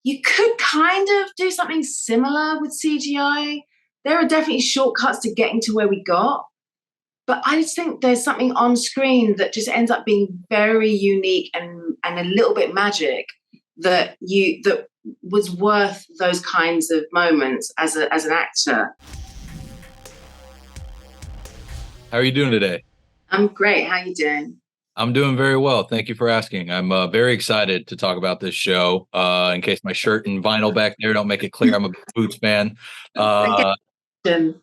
you could kind of do something similar with CGI. There are definitely shortcuts to getting to where we got. But I just think there's something on screen that just ends up being very unique and a little bit magic that was worth those kinds of moments as an actor. How are you doing today? I'm great. How you doing? I'm doing very well. Thank you for asking. I'm very excited to talk about this show. In case my shirt and vinyl back there don't make it clear, I'm a Boots fan. Uh, Again.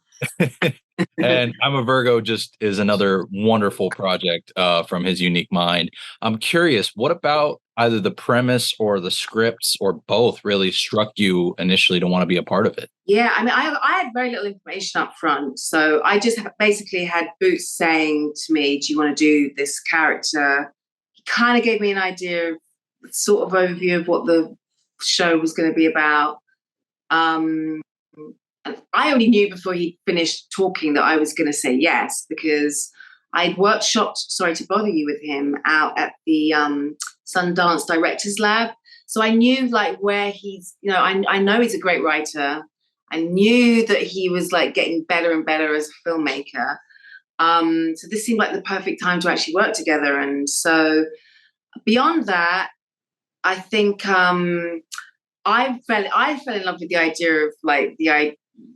and I'm a Virgo just is another wonderful project from his unique mind. I'm curious, what about either the premise or the scripts or both really struck you initially to want to be a part of it? Yeah, I mean, I had very little information up front. So I just basically had Boots saying to me, do you want to do this character? He kind of gave me an idea of sort of overview of what the show was going to be about. And I only knew before he finished talking that I was going to say yes, because I'd workshopped Sorry to Bother You with him out at the Sundance Directors Lab. So I knew like where he's, I know he's a great writer. I knew that he was like getting better and better as a filmmaker. So this seemed like the perfect time to actually work together. And so beyond that, I think I fell in love with the idea of like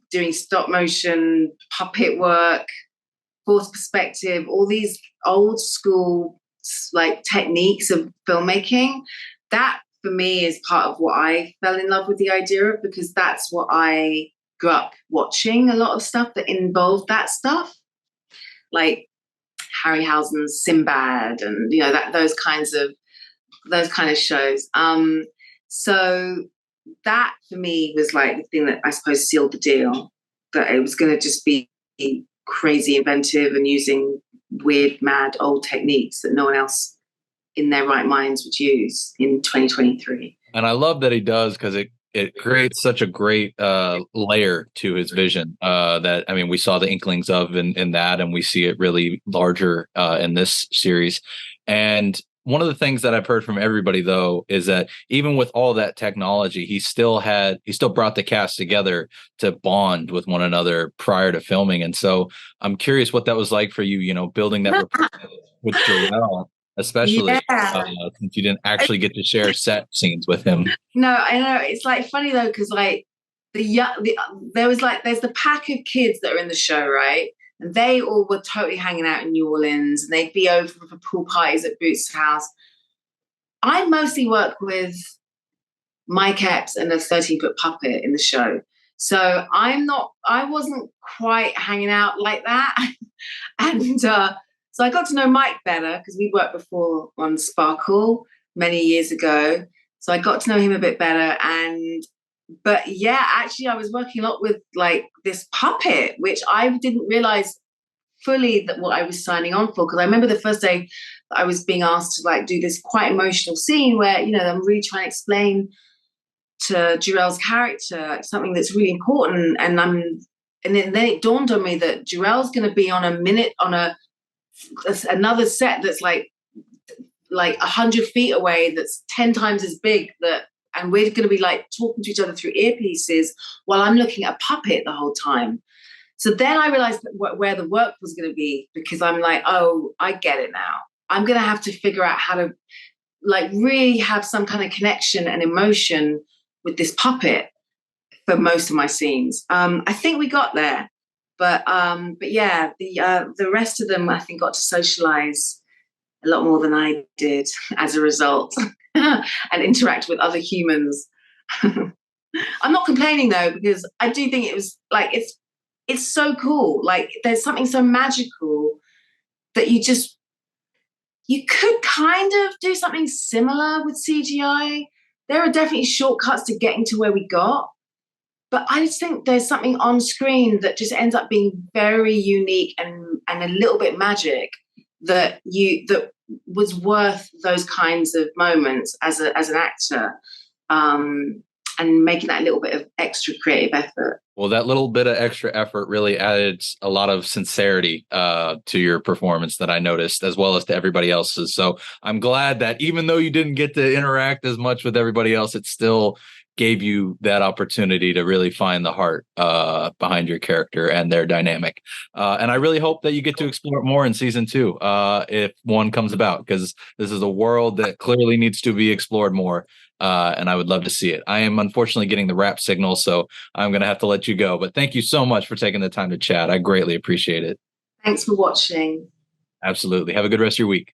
doing stop motion, puppet work, forced perspective, all these old school like techniques of filmmaking. That for me is part of what I fell in love with the idea of, because that's what I grew up watching, a lot of stuff that involved that stuff, like Harryhausen's Sinbad and that those kind of shows. So that for me was like the thing that I suppose sealed the deal, that it was going to just be crazy inventive and using weird, mad old techniques that no one else in their right minds would use in 2023. And I love that he does because it creates such a great layer to his vision that, I mean, we saw the inklings of in that, and we see it really larger in this series. And one of the things that I've heard from everybody, though, is that even with all that technology, he still brought the cast together to bond with one another prior to filming. And so I'm curious what that was like for you, building that rapport with Jarrell, especially Yeah. since you didn't actually get to share set scenes with him. No, I know. It's like funny though, because like there's the pack of kids that are in the show, right? And they all were totally hanging out in New Orleans, and they'd be over for pool parties at Boots' house. I mostly work with Mike Epps and a 13-foot puppet in the show. So I wasn't quite hanging out like that. And so I got to know Mike better because we worked before on Sparkle many years ago. So I got to know him a bit better. But yeah, actually I was working a lot with like this puppet, which I didn't realize fully that what I was signing on for. Because I remember the first day that I was being asked to like do this quite emotional scene where, I'm really trying to explain to Jarrell's character something that's really important. And then it dawned on me that Jarrell's going to be on another set that's like 100 feet away, that's 10 times as big, and we're going to be like talking to each other through earpieces while I'm looking at a puppet the whole time. So then I realized where the work was going to be, because I'm like, oh, I get it now. I'm going to have to figure out how to like really have some kind of connection and emotion with this puppet for most of my scenes. I think we got there, but yeah, the rest of them I think got to socialize a lot more than I did as a result, and interact with other humans. I'm not complaining though, because I do think it was like it's so cool. Like there's something so magical that you could kind of do something similar with CGI. There are definitely shortcuts to getting to where we got, but I just think there's something on screen that just ends up being very unique and a little bit magic that was worth those kinds of moments as an actor, and making that little bit of extra creative effort. Well, that little bit of extra effort really added a lot of sincerity to your performance that I noticed, as well as to everybody else's. So I'm glad that even though you didn't get to interact as much with everybody else, it still gave you that opportunity to really find the heart behind your character and their dynamic. And I really hope that you get to explore it more in season 2 if one comes about, because this is a world that clearly needs to be explored more. And I would love to see it. I am unfortunately getting the wrap signal, so I'm going to have to let you go. But thank you so much for taking the time to chat. I greatly appreciate it. Thanks for watching. Absolutely. Have a good rest of your week.